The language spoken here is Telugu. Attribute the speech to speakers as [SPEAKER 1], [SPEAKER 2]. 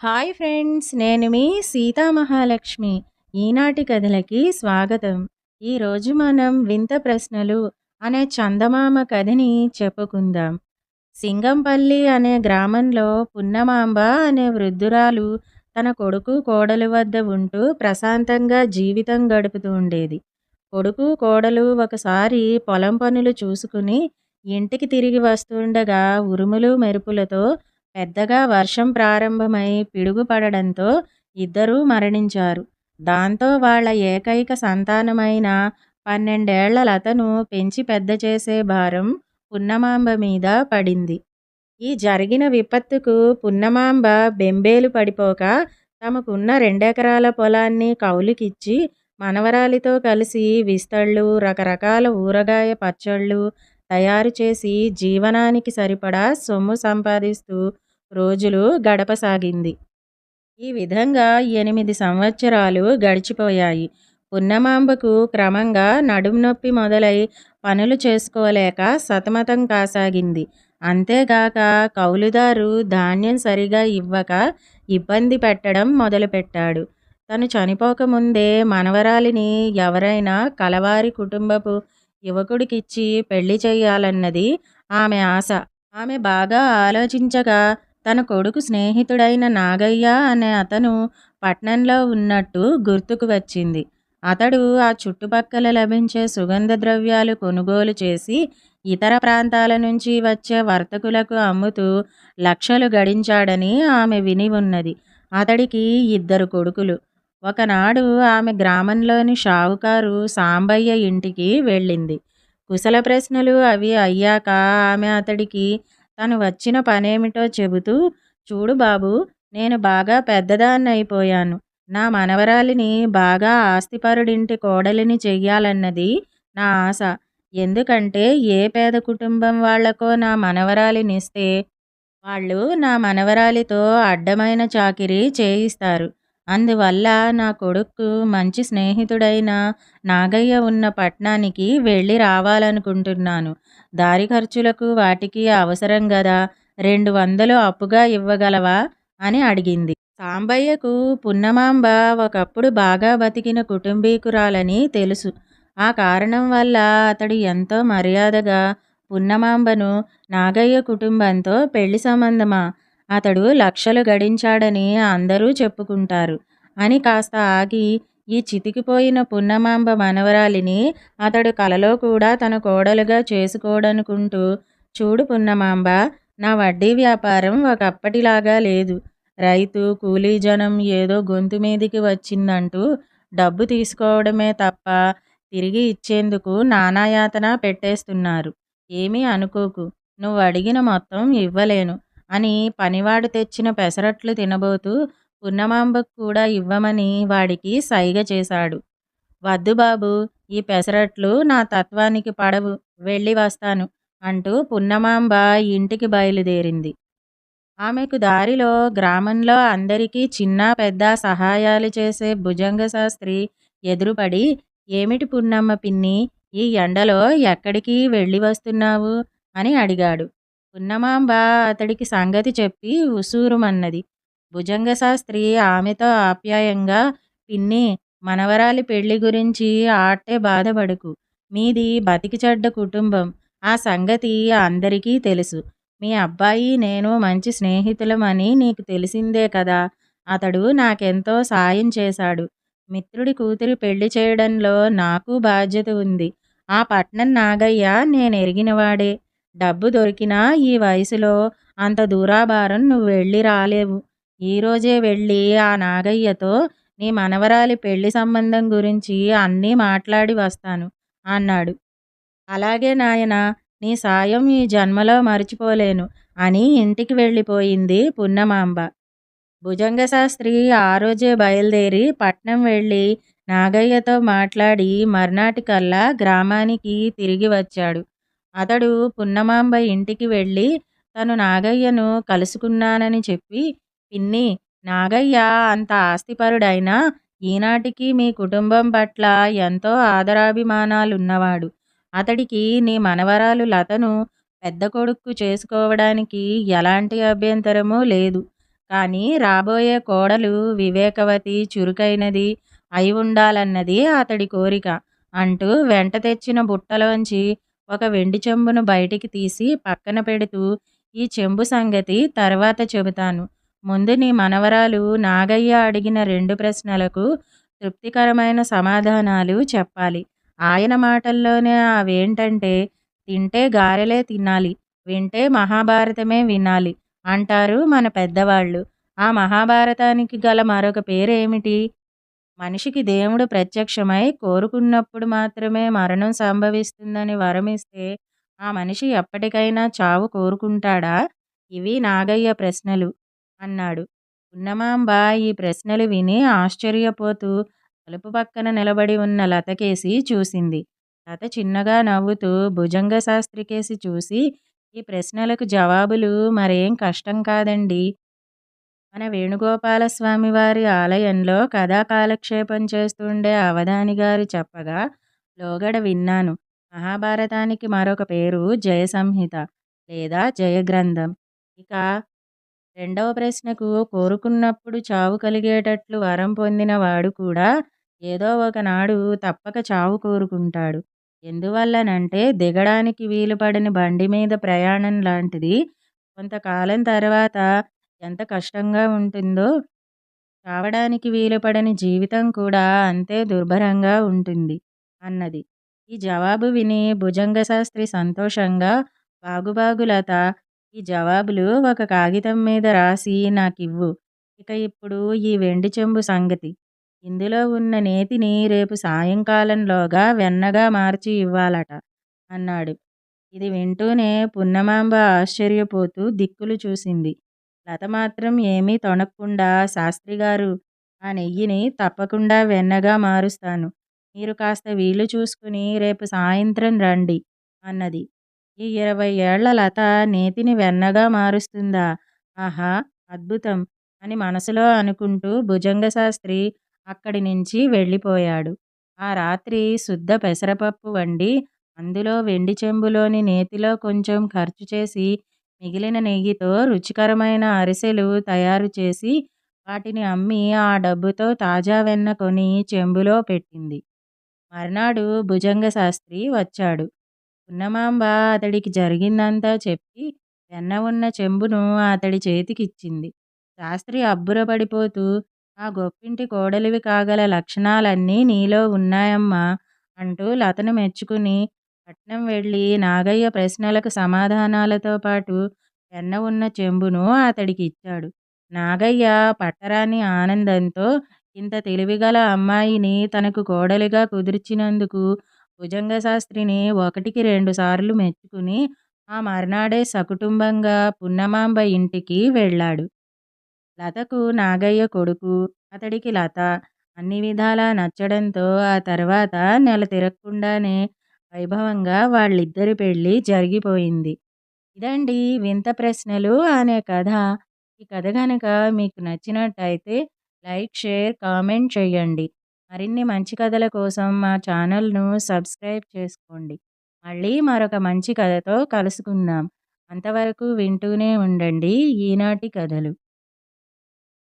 [SPEAKER 1] హాయ్ ఫ్రెండ్స్, నేను మీ సీతా మహాలక్ష్మి. ఈనాటి కథలకి స్వాగతం. ఈరోజు మనం వింత ప్రశ్నలు అనే చందమామ కథని చెప్పుకుందాం. సింగంపల్లి అనే గ్రామంలో పున్నమాంబ అనే వృద్ధురాలు తన కొడుకు కోడలు వద్ద ఉంటూ ప్రశాంతంగా జీవితం గడుపుతూ ఉండేది. కొడుకు కోడలు ఒకసారి పొలం పనులు చూసుకుని ఇంటికి తిరిగి వస్తుండగా ఉరుములు మెరుపులతో పెద్దగా వర్షం ప్రారంభమై పిడుగు పడడంతో ఇద్దరూ మరణించారు. దాంతో వాళ్ళ ఏకైక సంతానమైన 12 ఏళ్ల లతను పెంచి పెద్ద చేసే భారం పున్నమాంబ మీద పడింది. ఈ జరిగిన విపత్తుకు పున్నమాంబ బెంబేలు పడిపోక తమకున్న 2 ఎకరాల పొలాన్ని కౌలుకిచ్చి మనవరాలితో కలిసి విస్తళ్ళు, రకరకాల ఊరగాయ పచ్చళ్ళు తయారు చేసి జీవనానికి సరిపడా సొమ్ము సంపాదిస్తూ రోజులు గడపసాగింది. ఈ విధంగా 8 సంవత్సరాలు గడిచిపోయాయి. పున్నమాంబకు క్రమంగా నడుం నొప్పి మొదలై పనులు చేసుకోలేక సతమతం కాసాగింది. అంతేగాక కౌలుదారు ధాన్యం సరిగా ఇవ్వక ఇబ్బంది పెట్టడం మొదలుపెట్టాడు. తను చనిపోకముందే మనవరాలిని ఎవరైనా కలవారి కుటుంబపు యువకుడికిచ్చి పెళ్లి చేయాలన్నది ఆమె ఆశ. ఆమె బాగా ఆలోచించగా తన కొడుకు స్నేహితుడైన నాగయ్య అనే అతను పట్నంలో ఉన్నట్టు గుర్తుకు వచ్చింది. అతడు ఆ చుట్టుపక్కల లభించే సుగంధ ద్రవ్యాలు కొనుగోలు చేసి ఇతర ప్రాంతాల నుంచి వచ్చే వర్తకులకు అమ్ముతూ లక్షలు గడించాడని ఆమె విని ఉన్నది. అతడికి 2 కొడుకులు. ఒకనాడు ఆమె గ్రామంలోని షావుకారు సాంబయ్య ఇంటికి వెళ్ళింది. కుశల ప్రశ్నలు అవి అయ్యాక ఆమె అతడికి తను వచ్చిన పనేమిటో చెబుతూ, చూడు బాబూ, నేను బాగా పెద్దదాన్నయిపోయాను. నా మనవరాలిని బాగా ఆస్తిపరుడింటి కోడలిని చెయ్యాలన్నది నా ఆశ. ఎందుకంటే ఏ పేద కుటుంబం వాళ్లకో నా మనవరాలినిస్తే వాళ్ళు నా మనవరాలితో అడ్డమైన చాకిరీ చేయిస్తారు. అందువల్ల నా కొడుక్కు మంచి స్నేహితుడైన నాగయ్య ఉన్న పట్నానికి వెళ్ళి రావాలనుకుంటున్నాను. దారి ఖర్చులకు వాటికి అవసరం గదా, 200 అప్పుగా ఇవ్వగలవా అని అడిగింది. సాంబయ్యకు పున్నమాంబ ఒకప్పుడు బాగా బతికిన కుటుంబీకురాలని తెలుసు. ఆ కారణం వల్ల అతడు ఎంతో మర్యాదగా పున్నమాంబను నాగయ్య కుటుంబంతో పెళ్లి సంబంధమా, అతడు లక్షలు గడించాడని అందరూ చెప్పుకుంటారు అని కాస్త ఆగి, ఈ చితికిపోయిన పున్నమాంబ మనవరాలిని అతడు కలలో కూడా తన కోడలుగా చేసుకోడనుకుంటూ, చూడు పున్నమాంబ, నా వడ్డీ వ్యాపారం ఒకప్పటిలాగా లేదు. రైతు కూలీ జనం ఏదో గొంతు మీదికి వచ్చిందంటూ డబ్బు తీసుకోవడమే తప్ప తిరిగి ఇచ్చేందుకు నానాయాతన పెట్టేస్తున్నారు. ఏమీ అనుకోకు, నువ్వు అడిగిన మొత్తం ఇవ్వలేను అని పనివాడు తెచ్చిన పెసరట్లు తినబోతూ పున్నమాంబకు కూడా ఇవ్వమని వాడికి సైగ చేశాడు. వద్దు బాబు, ఈ పెసరట్లు నా తత్వానికి పడవు, వెళ్ళి వస్తాను అంటూ పున్నమాంబ ఇంటికి బయలుదేరింది. ఆమెకు దారిలో గ్రామంలో అందరికీ చిన్నా పెద్ద సహాయాలు చేసే భుజంగ శాస్త్రి ఎదురుపడి, ఏమిటి పున్నమ్మ పిన్ని, ఈ ఎండలో ఎక్కడికి వెళ్ళి వస్తున్నావు అని అడిగాడు. పున్నమాంబ అతడికి సంగతి చెప్పి ఉసూరుమన్నది. భుజంగశాస్త్రి ఆమెతో ఆప్యాయంగా, పిన్ని, మనవరాలి పెళ్లి గురించి ఆట్టే బాధపడకు. మీది బతికి చెడ్డ కుటుంబం, ఆ సంగతి అందరికీ తెలుసు. మీ అబ్బాయి నేను మంచి స్నేహితులమని నీకు తెలిసిందే కదా. అతడు నాకెంతో సాయం చేశాడు. మిత్రుడి కూతురి పెళ్లి చేయడంలో నాకు బాధ్యత ఉంది. ఆ పట్నం నాగయ్య నేనెరిగినవాడే. డబ్బు దొరికినా ఈ వయసులో అంత దూరాభారం నువ్వు వెళ్ళి రాలేవు. ఈరోజే వెళ్ళి ఆ నాగయ్యతో నీ మనవరాలి పెళ్లి సంబంధం గురించి అన్నీ మాట్లాడి వస్తాను అన్నాడు. అలాగే నాయనా, నీ సాయం ఈ జన్మలో మరిచిపోలేను అని ఇంటికి వెళ్ళిపోయింది పున్నమాంబ. భుజంగశాస్త్రి ఆ రోజే బయలుదేరి పట్నం వెళ్ళి నాగయ్యతో మాట్లాడి మర్నాటికల్లా గ్రామానికి తిరిగి వచ్చాడు. అతడు పున్నమాంబ ఇంటికి వెళ్ళి తను నాగయ్యను కలుసుకున్నానని చెప్పి, పిన్ని, నాగయ్య అంత ఆస్తిపరుడైనా ఈనాటికి మీ కుటుంబం పట్ల ఎంతో ఆదరాభిమానాలున్నవాడు. అతడికి నీ మనవరాలు లతను పెద్ద కొడుక్కు చేసుకోవడానికి ఎలాంటి అభ్యంతరమూ లేదు. కానీ రాబోయే కోడలు వివేకవతి, చురుకైనది అయి ఉండాలన్నది అతడి కోరిక అంటూ వెంట తెచ్చిన బుట్టలోంచి ఒక వెండి చెంబును బయటికి తీసి పక్కన పెడుతూ, ఈ చెంబు సంగతి తర్వాత చెబుతాను. ముందు నీ మనవరాలు నాగయ్య అడిగిన 2 ప్రశ్నలకు తృప్తికరమైన సమాధానాలు చెప్పాలి. ఆయన మాటల్లోనే అవేంటంటే, తింటే గారెలే తినాలి, వింటే మహాభారతమే వినాలి అంటారు మన పెద్దవాళ్ళు. ఆ మహాభారతానికి గల మరొక పేరేమిటి? మనిషికి దేవుడు ప్రత్యక్షమై కోరుకున్నప్పుడు మాత్రమే మరణం సంభవిస్తుందని వరమిస్తే ఆ మనిషి ఎప్పటికైనా చావు కోరుకుంటాడా? ఇవి నాగయ్య ప్రశ్నలు అన్నాడు. పున్నమాంబ ఈ ప్రశ్నలు విని ఆశ్చర్యపోతూ తలుపు పక్కన నిలబడి ఉన్న లతకేసి చూసింది. లత చిన్నగా నవ్వుతూ భుజంగ శాస్త్రికేసి చూసి, ఈ ప్రశ్నలకు జవాబులు మరేం కష్టం కాదండి. మన వేణుగోపాలస్వామి వారి ఆలయంలో కథా కాలక్షేపం చేస్తుండే అవధానిగారు చెప్పగా లోగడ విన్నాను. మహాభారతానికి మరొక పేరు జయసంహిత లేదా జయగ్రంథం. ఇక రెండవ ప్రశ్నకు, కోరుకున్నప్పుడు చావు కలిగేటట్లు వరం పొందిన వాడు కూడా ఏదో ఒకనాడు తప్పక చావు కోరుకుంటాడు. ఎందువల్లనంటే దిగడానికి వీలుపడని బండి మీద ప్రయాణం లాంటిది. కొంతకాలం తర్వాత ఎంత కష్టంగా ఉంటుందో, చావడానికి వీలుపడని జీవితం కూడా అంతే దుర్భరంగా ఉంటుంది అన్నది. ఈ జవాబు విని భుజంగశాస్త్రి సంతోషంగా, బాగు లత, ఈ జవాబులు ఒక కాగితం మీద రాసి నాకివ్వు. ఇక ఇప్పుడు ఈ వెండి చెంబు సంగతి. ఇందులో ఉన్న నేతిని రేపు సాయంకాలంలోగా వెన్నగా మార్చి ఇవ్వాలట అన్నాడు. ఇది వింటూనే పున్నమాంబ ఆశ్చర్యపోతూ దిక్కులు చూసింది. లత మాత్రం ఏమీ తొణక్కుండా, శాస్త్రిగారు, ఆ నెయ్యిని తప్పకుండా వెన్నగా మారుస్తాను. మీరు కాస్త వీలు చూసుకుని రేపు సాయంత్రం రండి అన్నది. ఈ 20 ఏళ్ల లత నేతిని వెన్నగా మారుస్తుందా? ఆహా! అద్భుతం అని మనసులో అనుకుంటూ భుజంగశాస్త్రి అక్కడి నుంచి వెళ్ళిపోయాడు. ఆ రాత్రి శుద్ధ పెసరపప్పు వండి అందులో వెండి చెంబులోని నేతిలో కొంచెం ఖర్చు చేసి మిగిలిన నెయ్యితో రుచికరమైన అరిసెలు తయారు చేసి వాటిని అమ్మి ఆ డబ్బుతో తాజా వెన్న కొని చెంబులో పెట్టింది. మర్నాడు భుజంగశాస్త్రి వచ్చాడు. పున్నమాంబ అతడికి జరిగిందంతా చెప్పి వెన్న ఉన్న చెంబును అతడి చేతికిచ్చింది. శాస్త్రి అబ్బురపడిపోతూ, ఆ గొప్పింటి కోడలివి కాగల లక్షణాలన్నీ నీలో ఉన్నాయమ్మా అంటూ లతను మెచ్చుకుని పట్నం వెళ్ళి నాగయ్య ప్రశ్నలకు సమాధానాలతో పాటు వెన్న ఉన్న చెంబును అతడికి ఇచ్చాడు. నాగయ్య పట్టరాని ఆనందంతో ఇంత తెలివిగల అమ్మాయిని తనకు కోడలిగా కుదిర్చినందుకు భుజంగశాస్త్రిని 1కి 2 సార్లు మెచ్చుకుని ఆ మర్నాడే సకుటుంబంగా పున్నమాంబ ఇంటికి వెళ్ళాడు. లతకు నాగయ్య కొడుకు, అతడికి లత అన్ని విధాలా నచ్చడంతో ఆ తర్వాత నెల తిరక్కుండానే వైభవంగా వాళ్ళిద్దరి పెళ్ళి జరిగిపోయింది. ఇదండి 'వింత ప్రశ్నలు' అనే కథ. ఈ కథ గనక మీకు నచ్చినట్టయితే లైక్, షేర్, కామెంట్ చేయండి. మరిన్ని మంచి కథల కోసం మా ఛానల్‌ను సబ్స్క్రైబ్ చేసుకోండి. మళ్ళీ మరొక మంచి కథతో కలుసుకుందాం. అంతవరకు వింటూనే ఉండండి ఈనాటి కథలు.